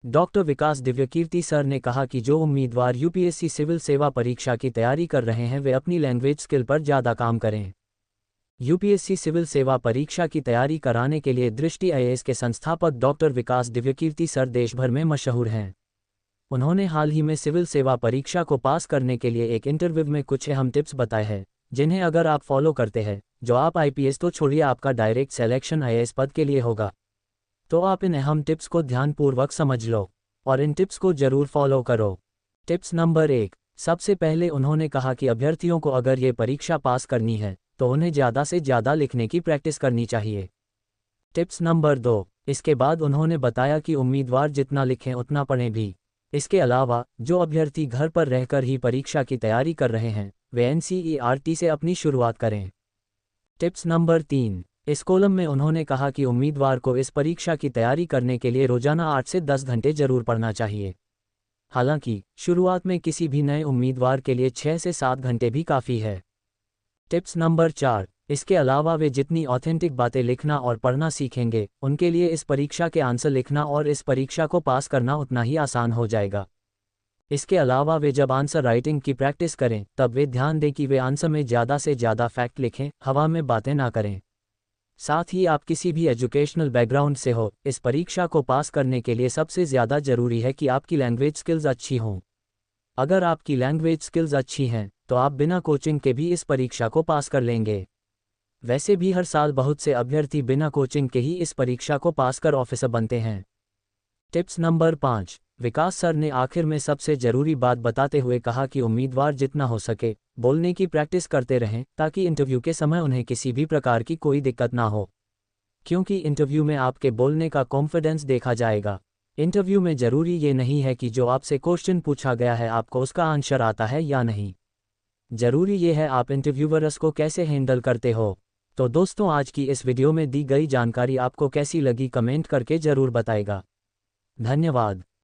Doctor विकास Divyakirti sir ने कहा कि जो उम्मीदवार यूपीएससी सिविल सेवा परीक्षा की तैयारी कर रहे हैं वे अपनी लैंग्वेज स्किल पर ज़्यादा काम करें। यूपीएससी सिविल सेवा परीक्षा की तैयारी कराने के लिए दृष्टि आईएएस के संस्थापक डॉक्टर विकास दिव्यकीर्ति सर देश भर में मशहूर हैं। उन्होंने हाल ही में सिविल सेवा परीक्षा को पास करने के लिए एक इंटरव्यू में कुछ अहम टिप्स बताए हैं, जिन्हें अगर आप फॉलो करते हैं, जो आप आईपीएस तो छोड़िए आपका डायरेक्ट सिलेक्शन आईएएस पद के लिए होगा। तो आप इन अहम टिप्स को ध्यानपूर्वक समझ लो और इन टिप्स को जरूर फॉलो करो। Tips number 1। सबसे पहले उन्होंने कहा कि अभ्यर्थियों को अगर ये परीक्षा पास करनी है तो उन्हें ज़्यादा से ज़्यादा लिखने की प्रैक्टिस करनी चाहिए। Tips number 2। इसके बाद उन्होंने बताया कि उम्मीदवार जितना लिखें उतना पढ़ें भी। इसके अलावा जो अभ्यर्थी घर पर रहकर ही परीक्षा की तैयारी कर रहे हैं वे एनसीईआरटी से अपनी शुरुआत करें। Tips number 3। इस कॉलम में उन्होंने कहा कि उम्मीदवार को इस परीक्षा की तैयारी करने के लिए रोजाना 8 से 10 घंटे जरूर पढ़ना चाहिए। हालांकि शुरुआत में किसी भी नए उम्मीदवार के लिए 6 से 7 घंटे भी काफ़ी है। Tips number 4। इसके अलावा वे जितनी ऑथेंटिक बातें लिखना और पढ़ना सीखेंगे उनके लिए इस परीक्षा के आंसर लिखना और इस परीक्षा को पास करना उतना ही आसान हो जाएगा। इसके अलावा वे जब आंसर राइटिंग की प्रैक्टिस करें तब वे ध्यान दें कि वे आंसर में ज़्यादा से ज़्यादा फैक्ट लिखें, हवा में बातें ना करें। साथ ही आप किसी भी एजुकेशनल बैकग्राउंड से हो, इस परीक्षा को पास करने के लिए सबसे ज़्यादा ज़रूरी है कि आपकी लैंग्वेज स्किल्स अच्छी हों। अगर आपकी लैंग्वेज स्किल्स अच्छी हैं तो आप बिना कोचिंग के भी इस परीक्षा को पास कर लेंगे। वैसे भी हर साल बहुत से अभ्यर्थी बिना कोचिंग के ही इस परीक्षा को पास कर ऑफिसर बनते हैं। Tips number 5। विकास सर ने आखिर में सबसे ज़रूरी बात बताते हुए कहा कि उम्मीदवार जितना हो सके बोलने की प्रैक्टिस करते रहें ताकि इंटरव्यू के समय उन्हें किसी भी प्रकार की कोई दिक्कत ना हो, क्योंकि इंटरव्यू में आपके बोलने का कॉन्फिडेंस देखा जाएगा। इंटरव्यू में ज़रूरी ये नहीं है कि जो आपसे क्वेश्चन पूछा गया है आपको उसका आंसर आता है या नहीं, ज़रूरी ये है आप इंटरव्यूअर्स को कैसे हैंडल करते हो। तो दोस्तों, आज की इस वीडियो में दी गई जानकारी आपको कैसी लगी कमेंट करके ज़रूर बताएगा। धन्यवाद।